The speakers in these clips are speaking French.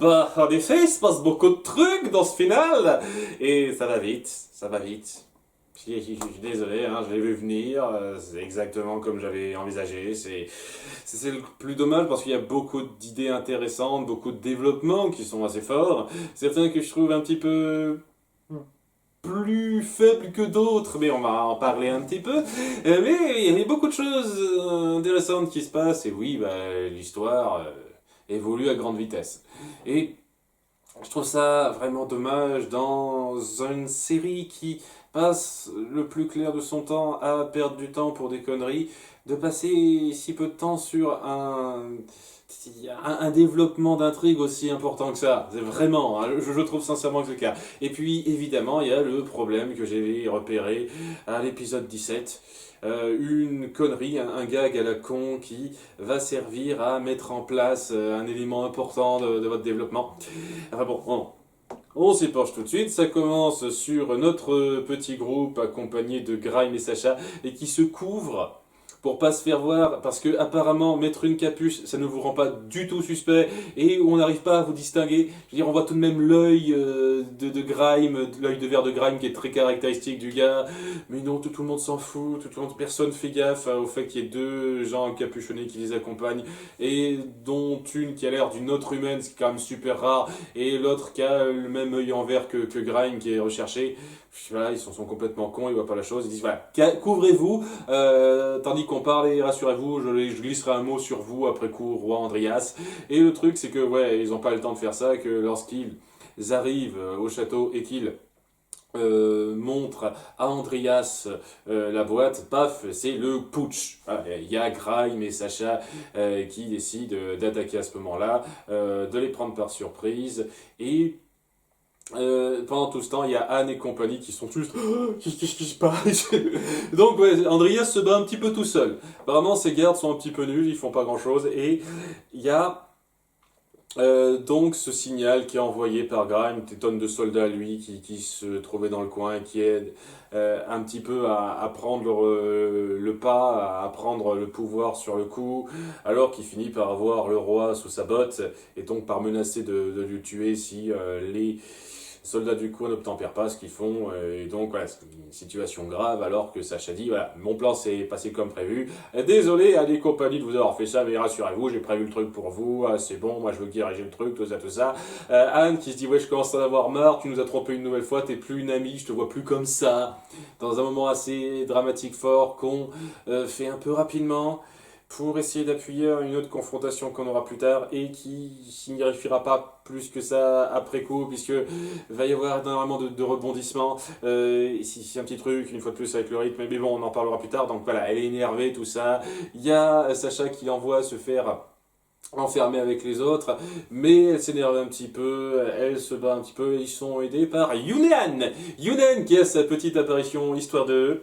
En effet, il se passe beaucoup de trucs dans ce final, et ça va vite, ça va vite. Je suis désolé, hein, je l'ai vu venir, c'est exactement comme j'avais envisagé, c'est le plus dommage parce qu'il y a beaucoup d'idées intéressantes, beaucoup de développements qui sont assez forts, certains que je trouve un petit peu plus faibles que d'autres, mais on va en parler un petit peu. Mais il y avait beaucoup de choses intéressantes qui se passent, et oui, l'histoire évolue à grande vitesse. Et je trouve ça vraiment dommage dans une série qui passe le plus clair de son temps à perdre du temps pour des conneries, de passer si peu de temps sur un développement d'intrigue aussi important que ça. C'est vraiment, hein, je trouve sincèrement que c'est le cas. Et puis évidemment, il y a le problème que j'ai repéré à l'épisode 17. Une connerie, un gag à la con qui va servir à mettre en place un élément important de votre développement. Enfin bon, on s'y penche tout de suite. Ça commence sur notre petit groupe accompagné de Grime et Sacha et qui se couvre pour pas se faire voir parce que apparemment mettre une capuche ça ne vous rend pas du tout suspect et on n'arrive pas à vous distinguer. Je veux dire, on voit tout de même l'œil de Grime, l'œil de verre de Grime qui est très caractéristique du gars, mais non, tout le monde s'en fout, tout le monde, personne fait gaffe au fait qu'il y ait deux gens encapuchonnés qui les accompagnent et dont une qui a l'air d'une autre humaine, c'est quand même super rare, et l'autre qui a le même œil en verre que Grime qui est recherché. Voilà, ils sont complètement cons, ils voient pas la chose, ils disent voilà, couvrez-vous, tandis qu'on parle, et rassurez-vous, je glisserai un mot sur vous après coup, roi Andreas. Et le truc, c'est que, ouais, ils ont pas le temps de faire ça, que lorsqu'ils arrivent au château et qu'ils montrent à Andreas la boîte, paf, c'est le putsch. Voilà, il y a Grime et Sacha qui décident d'attaquer à ce moment-là, de les prendre par surprise, et pendant tout ce temps, il y a Anne et compagnie qui sont juste qu'est-ce qui se passe. Donc ouais, Andreas se bat un petit peu tout seul. Vraiment, ses gardes sont un petit peu nuls, ils font pas grand-chose. Et il y a donc ce signal qui est envoyé par Grime, des tonnes de soldats lui qui se trouvaient dans le coin et qui aident un petit peu à prendre le pas, à prendre le pouvoir sur le coup, alors qu'il finit par avoir le roi sous sa botte et donc par menacer de lui tuer si les soldats du coup n'obtempèrent pas ce qu'ils font, et donc voilà, c'est une situation grave alors que Sacha dit voilà, mon plan s'est passé comme prévu, désolé à des compagnies de vous avoir fait ça, mais rassurez-vous, j'ai prévu le truc pour vous, ah, c'est bon, moi je veux diriger le truc, tout ça, tout ça. Anne qui se dit ouais, je commence à en avoir marre, tu nous as trompé une nouvelle fois, t'es plus une amie, je te vois plus comme ça, dans un moment assez dramatique fort qu'on fait un peu rapidement pour essayer d'appuyer une autre confrontation qu'on aura plus tard et qui n'y arrivera pas plus que ça après coup, puisque va y avoir énormément de rebondissements. C'est un petit truc, une fois de plus avec le rythme, mais bon, on en parlera plus tard. Donc voilà, elle est énervée, tout ça. Il y a Sacha qui l'envoie se faire enfermée avec les autres, mais elle s'énerve un petit peu, elle se bat un petit peu, ils sont aidés par Yunan qui a sa petite apparition, histoire de...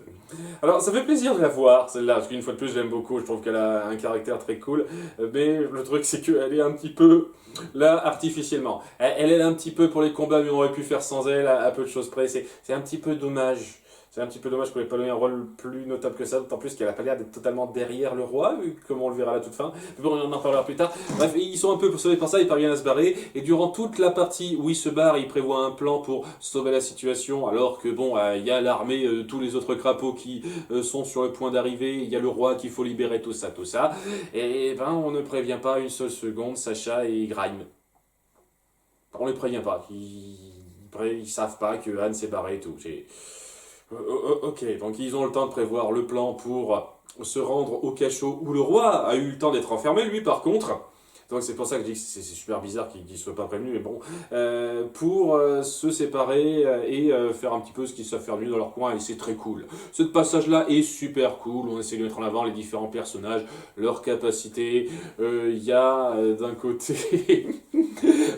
Alors, ça fait plaisir de la voir, celle-là, parce qu'une fois de plus, je l'aime beaucoup, je trouve qu'elle a un caractère très cool, mais le truc, c'est qu'elle est un petit peu, là, artificiellement. Elle est un petit peu pour les combats, mais on aurait pu faire sans elle, à peu de choses près, c'est un petit peu dommage. C'est un petit peu dommage qu'on n'ait pas donné un rôle plus notable que ça, d'autant plus qu'elle a pas l'air d'être totalement derrière le roi, comme on le verra à la toute fin. Mais bon, on en parlera plus tard. Bref, ils sont un peu sauvés par ça, ils parviennent à se barrer, et durant toute la partie où ils se barrent, ils prévoient un plan pour sauver la situation, alors que bon, il y a l'armée, tous les autres crapauds qui sont sur le point d'arriver, il y a le roi qu'il faut libérer, tout ça, tout ça. Et ben, on ne prévient pas une seule seconde Sacha et Grime. On ne les prévient pas. Ils savent pas que Anne s'est barrée et tout. Ok, donc ils ont le temps de prévoir le plan pour se rendre au cachot où le roi a eu le temps d'être enfermé, lui par contre. Donc c'est pour ça que je dis que c'est super bizarre qu'il ne soit pas prévenu, mais bon, pour se séparer et faire un petit peu ce qu'ils savent faire mieux dans leur coin, et c'est très cool. Ce passage-là est super cool, on essaie de mettre en avant les différents personnages, leurs capacités. Il y a d'un côté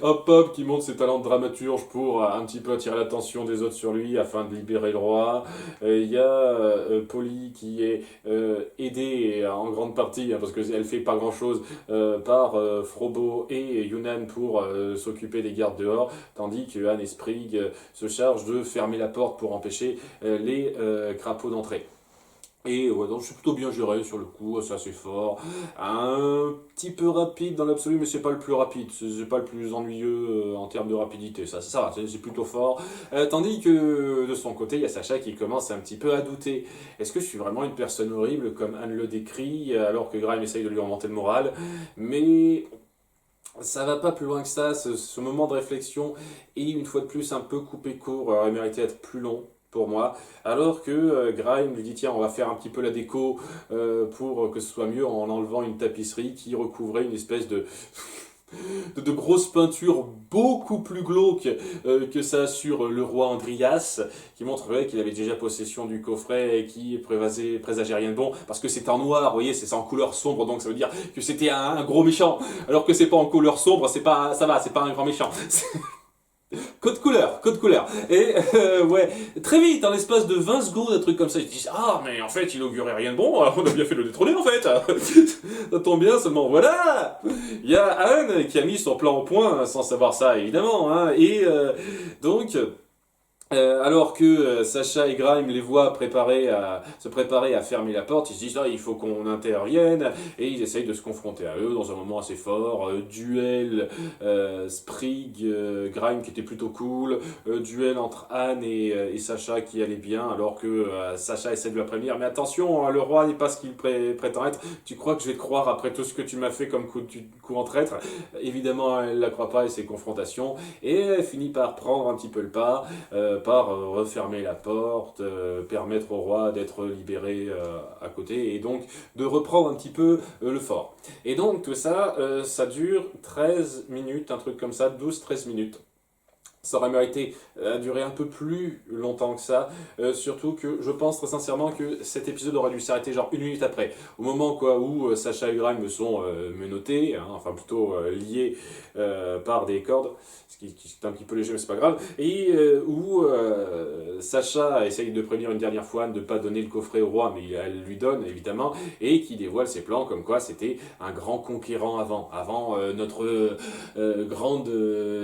Hop Hop qui montre ses talents de dramaturge pour un petit peu attirer l'attention des autres sur lui afin de libérer le roi. Il y a Polly qui est aidée en grande partie, hein, parce qu'elle fait pas grand-chose, par Frobo et Yunnan pour s'occuper des gardes dehors, tandis que Anne et Sprig se chargent de fermer la porte pour empêcher les crapauds d'entrer. Et ouais, donc c'est plutôt bien géré sur le coup, c'est assez fort. Un petit peu rapide dans l'absolu, mais c'est pas le plus rapide, c'est pas le plus ennuyeux en termes de rapidité, ça va, c'est plutôt fort. Tandis que de son côté, il y a Sacha qui commence un petit peu à douter. Est-ce que je suis vraiment une personne horrible comme Anne le décrit, alors que Graham essaye de lui remonter le moral? Mais ça va pas plus loin que ça, ce moment de réflexion est une fois de plus un peu coupé court, aurait mérité d'être plus long pour moi, alors que Grime lui dit tiens on va faire un petit peu la déco pour que ce soit mieux en enlevant une tapisserie qui recouvrait une espèce de grosses peintures beaucoup plus glauques que ça sur le roi Andrias, qui montrerait qu'il avait déjà possession du coffret et qui présageait rien de bon, parce que c'est en noir, vous voyez, c'est ça en couleur sombre, donc ça veut dire que c'était un gros méchant, alors que c'est pas en couleur sombre, c'est pas, ça va, c'est pas un grand méchant. Code couleur, code couleur. Et ouais, très vite, en l'espace de 20 secondes, un truc comme ça, ils disent ah mais en fait il augurait rien de bon, on a bien fait de le détrôner en fait. Ça tombe bien seulement, voilà. Il y a Anne qui a mis son plan au point sans savoir ça évidemment, hein, et donc alors que Sacha et Grime les voient se préparer à fermer la porte, ils se disent ah, il faut qu'on intervienne et ils essayent de se confronter à eux dans un moment assez fort. Duel Sprig, Grime qui était plutôt cool, duel entre Anne et Sacha qui allait bien alors que Sacha essaie de la prévenir mais attention, hein, le roi n'est pas ce qu'il prétend être, tu crois que je vais te croire après tout ce que tu m'as fait comme coup en traître? Évidemment elle ne la croit pas et ses confrontations et elle finit par prendre un petit peu le pas par refermer la porte, permettre au roi d'être libéré à côté, et donc de reprendre un petit peu le fort. Et donc tout ça, ça dure 13 minutes, un truc comme ça, 12-13 minutes. Ça aurait mérité durer un peu plus longtemps que ça, surtout que je pense très sincèrement que cet épisode aurait dû s'arrêter genre 1 minute après, au moment quoi où Sacha et Grime sont menottés, hein, enfin plutôt liés par des cordes, ce qui est un petit peu léger mais c'est pas grave, et où Sacha essaye de prévenir une dernière fois de ne pas donner le coffret au roi, mais elle lui donne évidemment, et qui dévoile ses plans comme quoi c'était un grand conquérant avant notre grande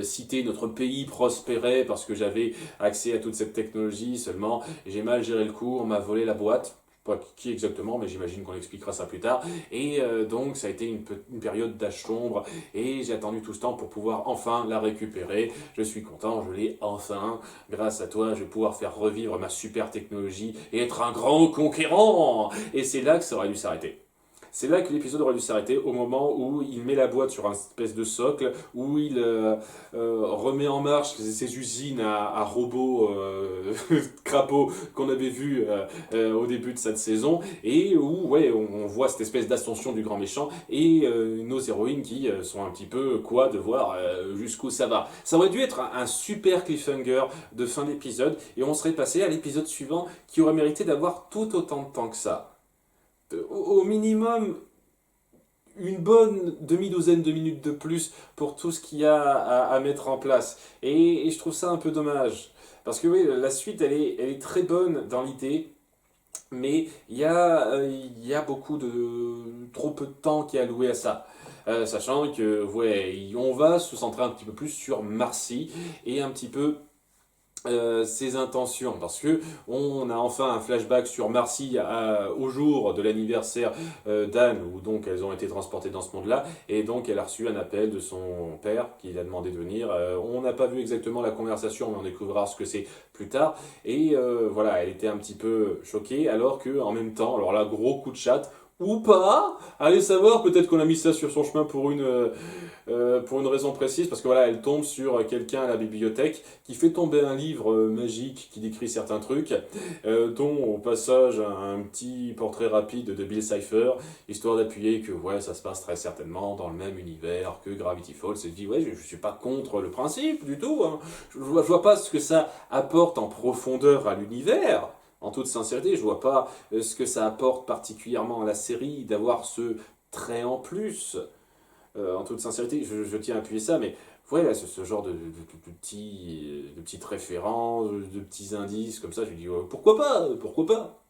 cité, notre pays prospérait parce que j'avais accès à toute cette technologie, seulement j'ai mal géré le coup, on m'a volé la boîte. Pas qui exactement, mais j'imagine qu'on expliquera ça plus tard. Et donc ça a été une période d'âge sombre, et j'ai attendu tout ce temps pour pouvoir enfin la récupérer. Je suis content, je l'ai enfin. Grâce à toi, je vais pouvoir faire revivre ma super technologie et être un grand conquérant. Et c'est là que ça aurait dû s'arrêter. C'est là que l'épisode aurait dû s'arrêter, au moment où il met la boîte sur un espèce de socle, où il remet en marche ces usines à robots crapauds qu'on avait vu au début de cette saison, et où ouais, on voit cette espèce d'ascension du grand méchant, et nos héroïnes qui sont un petit peu quoi de voir jusqu'où ça va. Ça aurait dû être un super cliffhanger de fin d'épisode, et on serait passé à l'épisode suivant qui aurait mérité d'avoir tout autant de temps que ça. Au minimum une bonne demi-douzaine de minutes de plus pour tout ce qu'il y a à mettre en place. Et je trouve ça un peu dommage. Parce que oui, la suite, elle est très bonne dans l'idée, mais il y a beaucoup de trop peu de temps qui est alloué à ça. Sachant que ouais, on va se centrer un petit peu plus sur Marcy et un petit peu ses intentions, parce que on a enfin un flashback sur Marcy au jour de l'anniversaire d'Anne, où donc elles ont été transportées dans ce monde-là, et donc elle a reçu un appel de son père qui lui a demandé de venir. On n'a pas vu exactement la conversation, mais on découvrira ce que c'est plus tard, et voilà, elle était un petit peu choquée, alors que en même temps, alors là, gros coup de chatte, ou pas, allez savoir, peut-être qu'on a mis ça sur son chemin pour une raison précise, parce que voilà, elle tombe sur quelqu'un à la bibliothèque qui fait tomber un livre magique qui décrit certains trucs, dont au passage un petit portrait rapide de Bill Cipher, histoire d'appuyer que ouais, ça se passe très certainement dans le même univers que Gravity Falls. Et dit ouais, je suis pas contre le principe du tout, hein. Je vois pas ce que ça apporte en profondeur à l'univers. En toute sincérité, je vois pas ce que ça apporte particulièrement à la série d'avoir ce trait en plus. En toute sincérité, je tiens à appuyer ça, mais ouais, ce genre de petites références, de petits indices comme ça, je me dis pourquoi pas, pourquoi pas.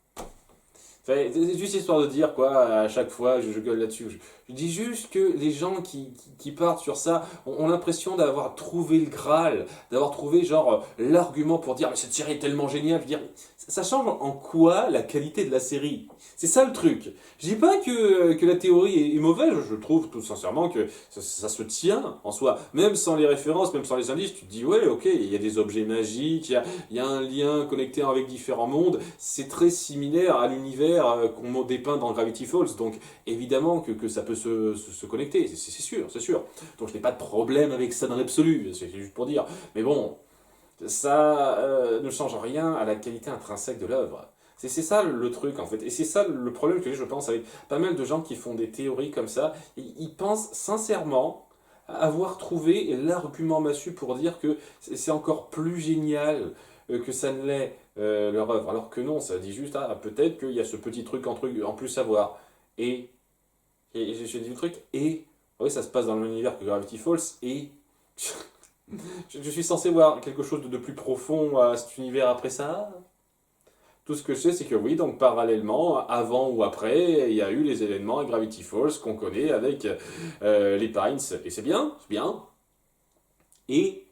C'est juste histoire de dire, quoi, à chaque fois, je gueule là-dessus. Je dis juste que les gens qui partent sur ça ont l'impression d'avoir trouvé le Graal, d'avoir trouvé, genre, l'argument pour dire, mais cette série est tellement géniale. Je veux dire, ça change en quoi la qualité de la série? C'est ça le truc. Je dis pas que la théorie est mauvaise, je trouve tout sincèrement que ça se tient en soi. Même sans les références, même sans les indices, tu te dis, ouais, ok, il y a des objets magiques, il y a un lien connecté avec différents mondes, c'est très similaire à l'univers qu'on dépeint dans Gravity Falls, donc évidemment que ça peut se connecter, c'est sûr, c'est sûr. Donc je n'ai pas de problème avec ça dans l'absolu, c'est juste pour dire. Mais bon, ça ne change rien à la qualité intrinsèque de l'œuvre. C'est ça le truc en fait, et c'est ça le problème que j'ai, je pense, avec pas mal de gens qui font des théories comme ça. Ils pensent sincèrement avoir trouvé l'argument massu pour dire que c'est encore plus génial que ça ne l'est leur œuvre, alors que non, ça dit juste, ah, peut-être qu'il y a ce petit truc en plus à voir. Et, et j'ai dit le truc, et oui, ça se passe dans le même univers que Gravity Falls, et je suis censé voir quelque chose de plus profond à cet univers après ça. Tout ce que je sais, c'est que oui, donc parallèlement, avant ou après, il y a eu les événements à Gravity Falls qu'on connaît avec les Pines. Et c'est bien, c'est bien. Et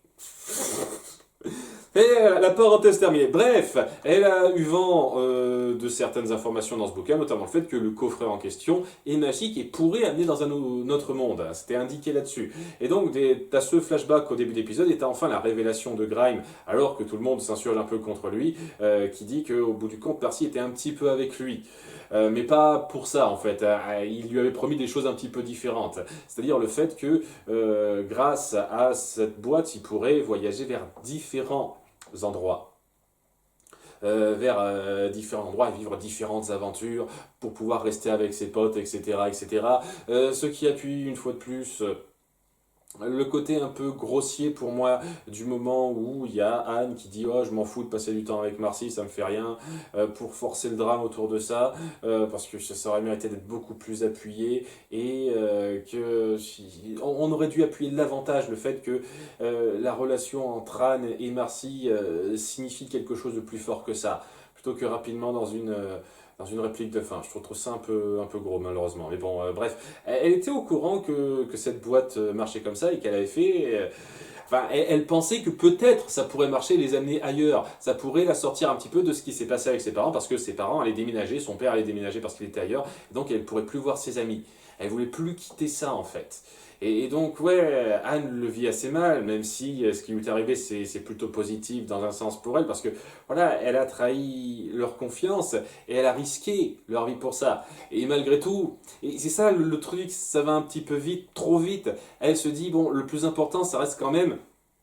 la parenthèse terminée. Bref, elle a eu vent de certaines informations dans ce bouquin, notamment le fait que le coffret en question est magique et pourrait amener dans un autre monde. C'était indiqué là-dessus. Et donc, t'as ce flashback au début d'épisode et t'as enfin la révélation de Grime, alors que tout le monde s'insurge un peu contre lui, qui dit qu'au bout du compte, Percy était un petit peu avec lui. Mais pas pour ça en fait. Il lui avait promis des choses un petit peu différentes. C'est-à-dire le fait que grâce à cette boîte, il pourrait voyager vers différents endroits. Vers différents endroits et vivre différentes aventures pour pouvoir rester avec ses potes, etc. etc. Ce qui appuie une fois de plus le côté un peu grossier pour moi du moment où il y a Anne qui dit oh je m'en fous de passer du temps avec Marcy, ça me fait rien, pour forcer le drame autour de ça, parce que ça aurait mérité d'être beaucoup plus appuyé et on aurait dû appuyer davantage le fait que la relation entre Anne et Marcy signifie quelque chose de plus fort que ça, plutôt que rapidement dans une réplique de fin. Je trouve ça un peu gros, malheureusement. Mais bon, bref. Elle était au courant que cette boîte marchait comme ça et qu'elle avait fait... Enfin, elle pensait que peut-être ça pourrait marcher, les amener ailleurs. Ça pourrait la sortir un petit peu de ce qui s'est passé avec ses parents, parce que ses parents allaient déménager, son père allait déménager parce qu'il était ailleurs, donc elle ne pourrait plus voir ses amis. Elle voulait plus quitter ça, en fait. Et donc, ouais, Anne le vit assez mal, même si ce qui lui est arrivé, c'est plutôt positif dans un sens pour elle, parce que, voilà, elle a trahi leur confiance, et elle a risqué leur vie pour ça. Et malgré tout, et c'est ça le truc, ça va un petit peu vite, trop vite, elle se dit, bon, le plus important, ça reste quand même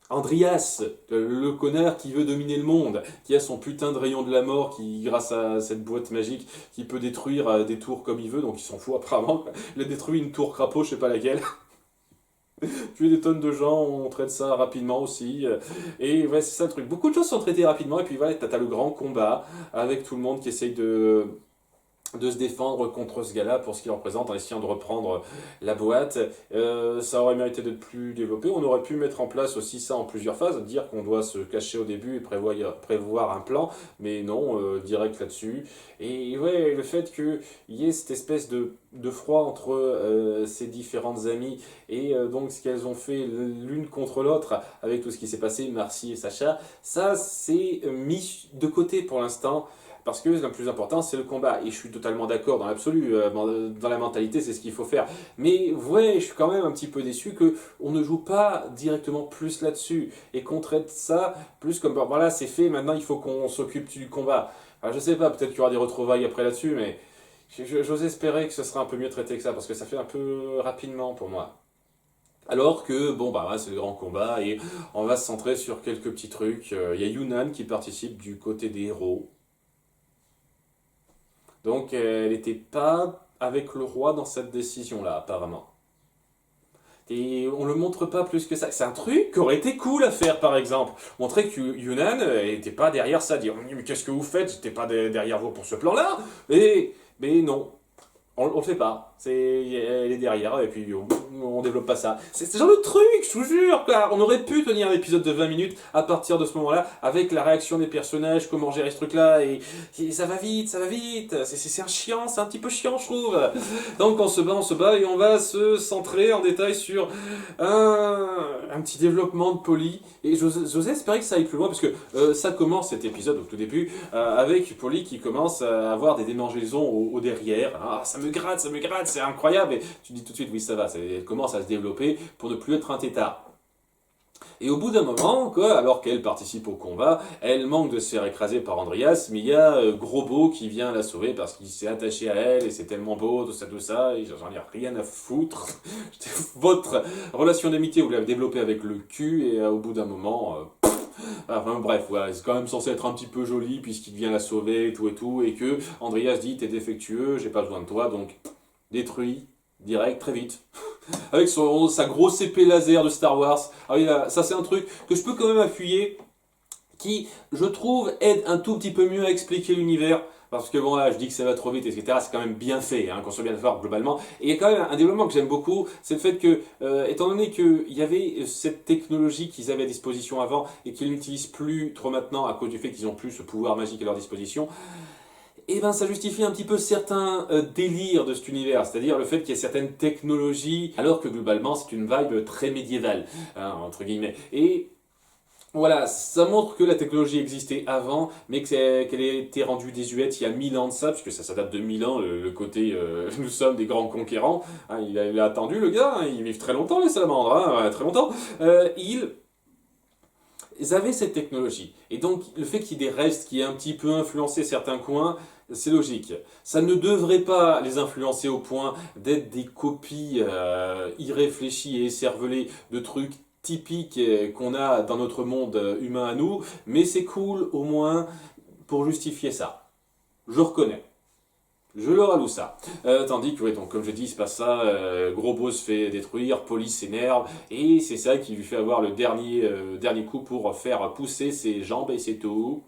Andreas, le connard qui veut dominer le monde, qui a son putain de rayon de la mort, qui, grâce à cette boîte magique, qui peut détruire des tours comme il veut, donc il s'en fout apparemment. Il a détruit une tour crapaud, je sais pas laquelle. Tuer des tonnes de gens, on traite ça rapidement aussi. Et ouais, c'est ça le truc. Beaucoup de choses sont traitées rapidement, et puis voilà, t'as le grand combat avec tout le monde qui essaye de se défendre contre ce gars-là pour ce qu'il représente en essayant de reprendre la boîte. Ça aurait mérité d'être plus développé. On aurait pu mettre en place aussi ça en plusieurs phases, dire qu'on doit se cacher au début et prévoir un plan, mais non, direct là-dessus. Et ouais, le fait qu'il y ait cette espèce de froid entre ces différentes amies et donc ce qu'elles ont fait l'une contre l'autre avec tout ce qui s'est passé, Marcy et Sacha, ça c'est mis de côté pour l'instant. Parce que le plus important, c'est le combat. Et je suis totalement d'accord dans l'absolu. Dans la mentalité, c'est ce qu'il faut faire. Mais ouais, je suis quand même un petit peu déçu qu'on ne joue pas directement plus là-dessus. Et qu'on traite ça plus comme, bon, voilà, c'est fait, maintenant il faut qu'on s'occupe du combat. Alors, je sais pas, peut-être qu'il y aura des retrouvailles après là-dessus, mais j'ose espérer que ce sera un peu mieux traité que ça. Parce que ça fait un peu rapidement pour moi. Alors que, bon, bah, ouais, c'est le grand combat et on va se centrer sur quelques petits trucs. Il y a Yunnan qui participe du côté des héros. Donc elle n'était pas avec le roi dans cette décision-là, apparemment. Et on le montre pas plus que ça. C'est un truc qui aurait été cool à faire, par exemple. Montrer que Yunnan n'était pas derrière ça, dire mais qu'est-ce que vous faites? J'étais pas derrière vous pour ce plan-là. Mais non, on le fait pas. Elle est derrière, et puis on développe pas ça. C'est ce genre de truc, je vous jure, quoi. On aurait pu tenir un épisode de 20 minutes à partir de ce moment-là, avec la réaction des personnages, comment gérer ce truc-là, et ça va vite, ça va vite. C'est un petit peu chiant, je trouve. Donc on se bat, et on va se centrer en détail sur un petit développement de Polly. Et j'osais espérer que ça aille plus loin, parce que ça commence cet épisode au tout début, avec Polly qui commence à avoir des démangeaisons au derrière. Ah, ça me gratte, c'est incroyable. Et tu dis tout de suite, oui, ça va, elle commence à se développer pour ne plus être un tétard. Et au bout d'un moment, quoi, alors qu'elle participe au combat, elle manque de se faire écraser par Andreas, mais il y a Gros Beau qui vient la sauver parce qu'il s'est attaché à elle et c'est tellement beau, tout ça, et j'en ai rien à foutre. Votre relation d'amitié, vous l'avez développée avec le cul, et au bout d'un moment... Enfin bref, voilà, c'est quand même censé être un petit peu joli puisqu'il vient la sauver et tout, et que Andreas dit t'es défectueux, j'ai pas besoin de toi, donc détruit, direct, très vite. Avec sa grosse épée laser de Star Wars. Ah oui, là, ça c'est un truc que je peux quand même appuyer, qui, je trouve, aide un tout petit peu mieux à expliquer l'univers. Parce que bon là, je dis que ça va trop vite, etc. C'est quand même bien fait, hein, qu'on soit bien d'accord globalement. Et il y a quand même un développement que j'aime beaucoup, c'est le fait que, étant donné qu'il y avait cette technologie qu'ils avaient à disposition avant et qu'ils n'utilisent plus trop maintenant à cause du fait qu'ils n'ont plus ce pouvoir magique à leur disposition, et ben ça justifie un petit peu certains délires de cet univers, c'est-à-dire le fait qu'il y ait certaines technologies, alors que globalement c'est une vibe très médiévale, hein, entre guillemets. Et voilà, ça montre que la technologie existait avant, mais qu'elle a été rendue désuète il y a 1000 ans de ça, puisque ça date de 1000 ans, le côté nous sommes des grands conquérants. Hein, il a attendu le gars, hein, ils vivent très longtemps les salamandres, hein, très longtemps. Ils avaient cette technologie. Et donc le fait qu'il y ait des restes qui aient un petit peu influencé certains coins, c'est logique. Ça ne devrait pas les influencer au point d'être des copies irréfléchies et écervelées de trucs typiques qu'on a dans notre monde humain à nous, mais c'est cool au moins pour justifier ça. Je reconnais. Je leur alloue ça. Tandis que, ouais, donc, comme je dis, il se passe ça, Gros Beau se fait détruire, Polly s'énerve, et c'est ça qui lui fait avoir le dernier coup pour faire pousser ses jambes, et c'est tout.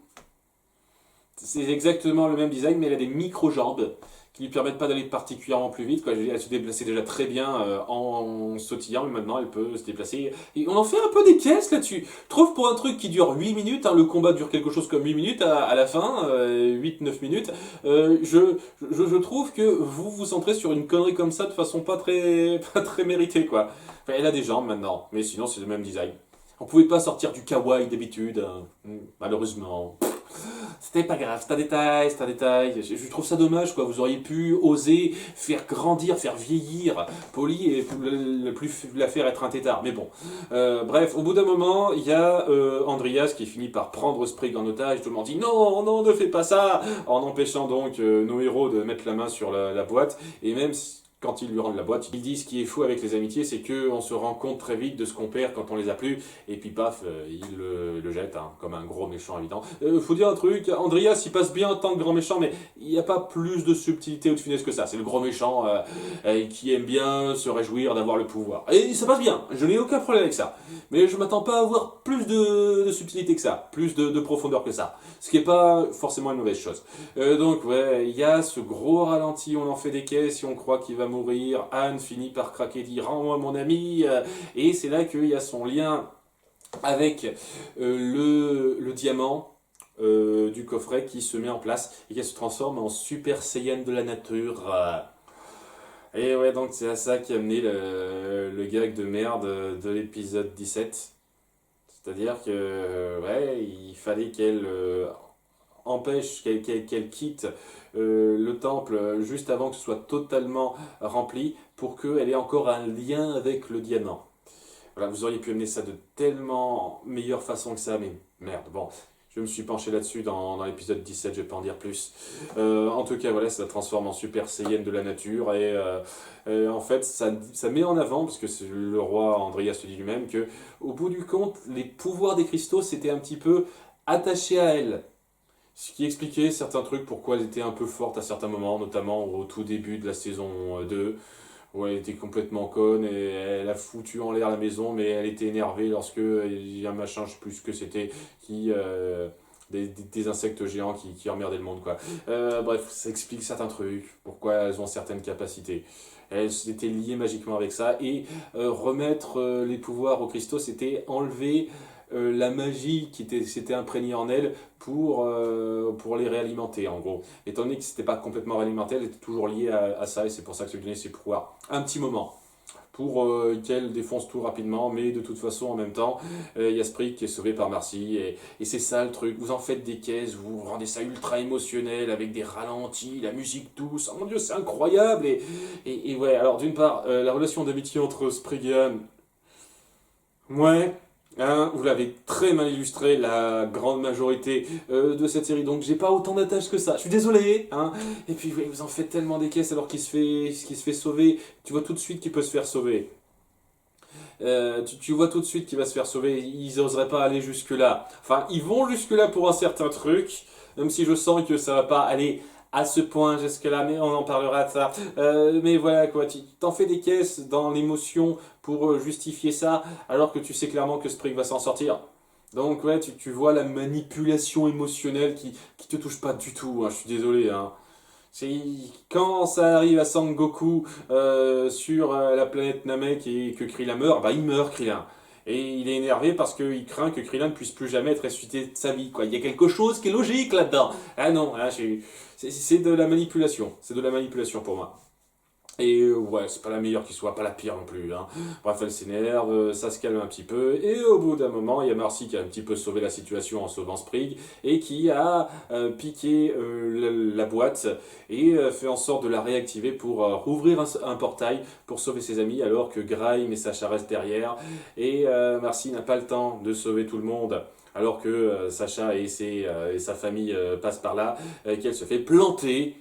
C'est exactement le même design, mais elle a des micro-jambes qui lui permettent pas d'aller particulièrement plus vite, quoi. Elle se déplaçait déjà très bien en sautillant, mais maintenant elle peut se déplacer. Et on en fait un peu des caisses là-dessus. Je trouve pour un truc qui dure 8 minutes, hein, le combat dure quelque chose comme 8 minutes à la fin, 8-9 minutes, je trouve que vous vous centrez sur une connerie comme ça de façon pas très méritée, quoi. Enfin, elle a des jambes maintenant, mais sinon c'est le même design. On pouvait pas sortir du kawaii d'habitude, hein, malheureusement. C'était pas grave, c'est un détail, c'est un détail. Je trouve ça dommage, quoi. Vous auriez pu oser faire grandir, faire vieillir Polly et plus la faire être un tétard. Mais bon. Bref, au bout d'un moment, il y a Andreas qui finit par prendre Sprig en otage. Tout le monde dit non, non, ne fais pas ça, en empêchant donc nos héros de mettre la main sur la boîte. Et même quand ils lui rendent la boîte, ils disent ce qui est fou avec les amitiés, c'est qu'on se rend compte très vite de ce qu'on perd quand on les a plus, et puis paf, il le jette, hein, comme un gros méchant évident. Faut dire un truc, Andreas il passe bien en tant que grand méchant, mais il n'y a pas plus de subtilité ou de finesse que ça. C'est le gros méchant qui aime bien se réjouir d'avoir le pouvoir. Et ça passe bien, je n'ai aucun problème avec ça. Mais je m'attends pas à avoir plus de subtilité que ça, plus de profondeur que ça. Ce qui n'est pas forcément une mauvaise chose. Donc ouais, il y a ce gros ralenti, on en fait des caisses, si on croit qu'il va mourir, Anne finit par craquer, dit rends-moi mon ami, et c'est là qu'il y a son lien avec le diamant du coffret qui se met en place et qui se transforme en Super Saiyan de la nature. Et ouais, donc c'est à ça qui a amené le gag de merde de l'épisode 17. C'est-à-dire que ouais, il fallait qu'elle empêche qu'elle quitte le temple juste avant que ce soit totalement rempli pour qu'elle ait encore un lien avec le diamant. Voilà, vous auriez pu amener ça de tellement meilleure façon que ça, mais merde, bon, je me suis penché là-dessus dans l'épisode 17, je vais pas en dire plus. En tout cas, voilà, ça la transforme en Super Saiyan de la nature, et en fait, ça met en avant, parce que le roi Andreas te dit lui-même, que au bout du compte, les pouvoirs des cristaux s'étaient un petit peu attachés à elle. Ce qui expliquait certains trucs, pourquoi elle était un peu forte à certains moments, notamment au tout début de la saison 2, où elle était complètement conne et elle a foutu en l'air la maison, mais elle était énervée lorsque il y a un machin, je sais plus ce que c'était, des insectes géants qui emmerdaient le monde, quoi. Bref, ça explique certains trucs, pourquoi elles ont certaines capacités. elles étaient liées magiquement avec ça, et remettre les pouvoirs aux cristaux, c'était enlever la magie s'était imprégnée en elles pour les réalimenter, en gros. Étant donné que c'était pas complètement réalimenté, elle était toujours liée à ça, et c'est pour ça que ça lui donnait ses pouvoirs. Un petit moment pour qu'elle défonce tout rapidement, mais de toute façon, en même temps, il y a Sprig qui est sauvé par Marcy, et c'est ça le truc, vous en faites des caisses, vous rendez ça ultra émotionnel, avec des ralentis, la musique douce, oh mon dieu, c'est incroyable, et ouais, alors d'une part, la relation d'amitié entre Sprig et Anne, ouais, hein, vous l'avez très mal illustré, la grande majorité de cette série, donc j'ai pas autant d'attaches que ça. Je suis désolé, hein. Et puis ouais, vous en faites tellement des caisses alors qu'il se fait sauver. Tu vois tout de suite qu'il peut se faire sauver. Tu vois tout de suite qu'il va se faire sauver. Ils oseraient pas aller jusque là. Enfin, ils vont jusque là pour un certain truc, même si je sens que ça va pas aller à ce point jusque-là, mais on en parlera de ça. Mais voilà quoi, tu t'en fais des caisses dans l'émotion pour justifier ça, alors que tu sais clairement que Sprig va s'en sortir. Donc ouais, tu vois la manipulation émotionnelle qui te touche pas du tout, hein, je suis désolé. Hein. C'est quand ça arrive à Sangoku sur la planète Namek et que Krillin meurt, bah il meurt Krillin. Et il est énervé parce qu'il craint que Krillin ne puisse plus jamais être ressuscité de sa vie. Quoi. Il y a quelque chose qui est logique là-dedans. Ah non, hein, c'est de la manipulation. C'est de la manipulation pour moi. Et ouais, c'est pas la meilleure qui soit, pas la pire non plus. Hein. Bref, elle s'énerve, ça se calme un petit peu. Et au bout d'un moment, il y a Marcy qui a un petit peu sauvé la situation en sauvant Sprig et qui a piqué la boîte et fait en sorte de la réactiver pour rouvrir un portail pour sauver ses amis alors que Grime et Sacha restent derrière. Et Marcy n'a pas le temps de sauver tout le monde. Alors que Sacha et sa famille passent par là, qu'elle se fait planter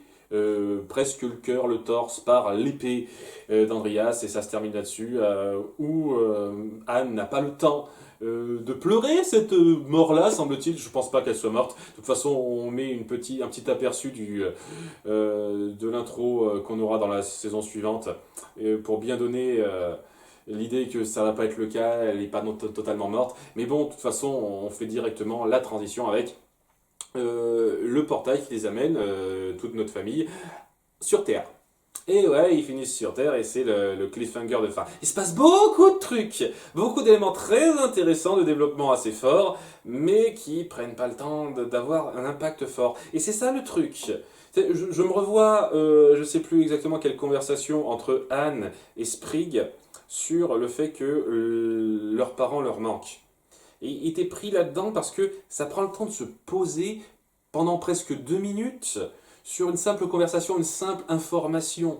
presque le cœur, le torse par l'épée d'Andreas, et ça se termine là-dessus, où Anne n'a pas le temps de pleurer cette mort-là, semble-t-il. Je pense pas qu'elle soit morte. De toute façon, on met un petit aperçu de l'intro qu'on aura dans la saison suivante, pour bien donner l'idée que ça va pas être le cas, elle n'est pas totalement morte. Mais bon, de toute façon, on fait directement la transition avec le portail qui les amène, toute notre famille, sur Terre. Et ouais, ils finissent sur Terre et c'est le cliffhanger de fin. Il se passe beaucoup de trucs, beaucoup d'éléments très intéressants, de développement assez fort, mais qui prennent pas le temps d'avoir un impact fort. Et c'est ça le truc. Je me revois, je sais plus exactement quelle conversation entre Anne et Sprig sur le fait que leurs parents leur manquent. Et était pris là-dedans parce que ça prend le temps de se poser pendant presque 2 minutes sur une simple conversation, une simple information.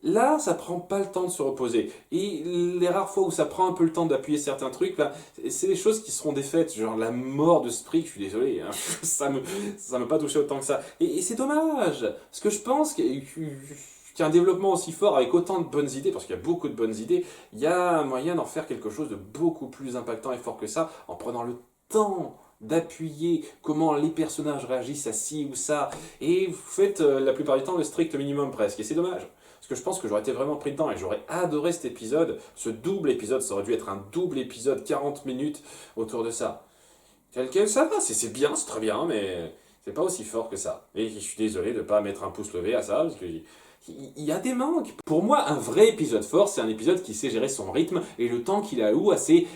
Là, ça prend pas le temps de se reposer. Et les rares fois où ça prend un peu le temps d'appuyer certains trucs, là, c'est des choses qui seront défaites. Genre la mort de Sprig, je suis désolé, hein, ça m'a pas touché autant que ça. Et c'est dommage, parce que je pense qu'il y a un développement aussi fort avec autant de bonnes idées, parce qu'il y a beaucoup de bonnes idées, il y a un moyen d'en faire quelque chose de beaucoup plus impactant et fort que ça, en prenant le temps d'appuyer comment les personnages réagissent à ci ou ça, et vous faites la plupart du temps le strict minimum presque, et c'est dommage. Parce que je pense que j'aurais été vraiment pris dedans et j'aurais adoré cet épisode, ce double épisode, ça aurait dû être un double épisode, 40 minutes autour de ça. Tel quel ça va, c'est bien, c'est très bien, mais c'est pas aussi fort que ça. Et je suis désolé de ne pas mettre un pouce levé à ça, parce que il y a des manques. Pour moi, un vrai épisode fort, c'est un épisode qui sait gérer son rythme et le temps qu'il alloue à ses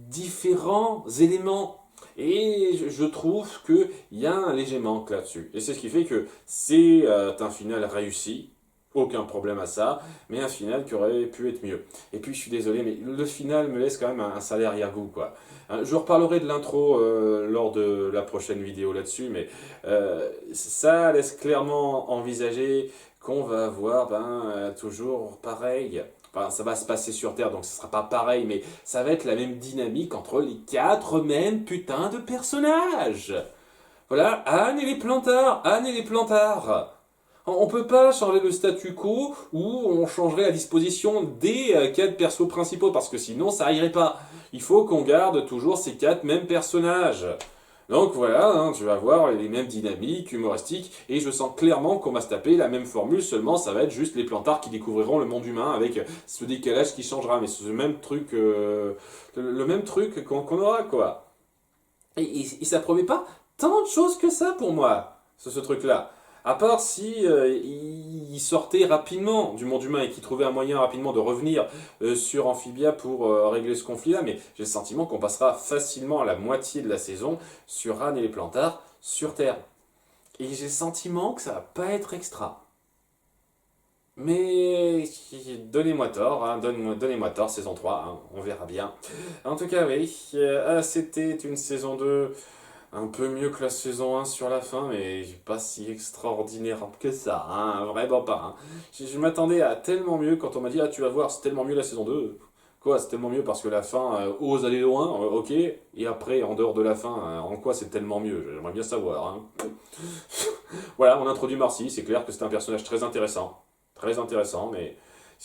différents éléments. Et je trouve qu'il y a un léger manque là-dessus. Et c'est ce qui fait que c'est un final réussi. Aucun problème à ça, mais un final qui aurait pu être mieux. Et puis je suis désolé, mais le final me laisse quand même un salaire Yagou, quoi. Je reparlerai de l'intro lors de la prochaine vidéo là-dessus, mais ça laisse clairement envisager qu'on va avoir toujours pareil. Enfin, ça va se passer sur Terre, donc ce sera pas pareil, mais ça va être la même dynamique entre les 4 mêmes putains de personnages. Voilà, Anne et les plantards, Anne et les plantards. On peut pas changer le statu quo ou on changerait la disposition des 4 persos principaux parce que sinon ça irait pas. Il faut qu'on garde toujours ces 4 mêmes personnages. Donc voilà, hein, tu vas voir les mêmes dynamiques humoristiques et je sens clairement qu'on va se taper la même formule, seulement ça va être juste les plantards qui découvriront le monde humain avec ce décalage qui changera, mais c'est le même truc qu'on aura quoi. Et ça promet pas tant de choses que ça pour moi, ce truc-là. À part si il sortait rapidement du monde humain et qu'il trouvait un moyen rapidement de revenir sur Amphibia pour régler ce conflit-là, mais j'ai le sentiment qu'on passera facilement à la moitié de la saison sur Ran et les Plantards sur Terre. Et j'ai le sentiment que ça va pas être extra. Mais donnez-moi tort, hein, donnez-moi tort, saison 3, hein, on verra bien. En tout cas, oui, c'était une saison 2 un peu mieux que la saison 1 sur la fin, mais pas si extraordinaire que ça, hein, vraiment pas. Hein. Je m'attendais à tellement mieux quand on m'a dit, ah tu vas voir, c'est tellement mieux la saison 2. Quoi, c'est tellement mieux parce que la fin ose aller loin, ok. Et après, en dehors de la fin, en quoi c'est tellement mieux? J'aimerais bien savoir. Hein. Voilà, on introduit Marcy, c'est clair que c'est un personnage très intéressant. Très intéressant, mais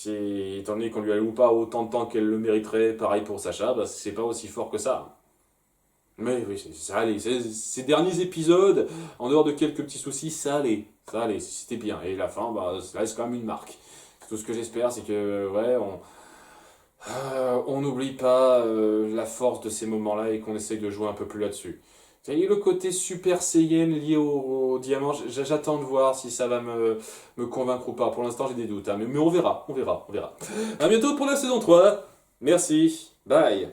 étant donné qu'on lui alloue pas autant de temps qu'elle le mériterait, pareil pour Sacha, bah, c'est pas aussi fort que ça. Mais oui, ça allait. Ces derniers épisodes, en dehors de quelques petits soucis, ça allait. Ça allait, c'était bien. Et la fin, bah, ça reste quand même une marque. Tout ce que j'espère, c'est que, ouais, on n'oublie pas la force de ces moments-là et qu'on essaye de jouer un peu plus là-dessus. Et le côté Super Saiyan lié au diamant, j'attends de voir si ça va me convaincre ou pas. Pour l'instant, j'ai des doutes, hein, mais on verra, on verra, on verra. À bientôt pour la saison 3. Merci. Bye.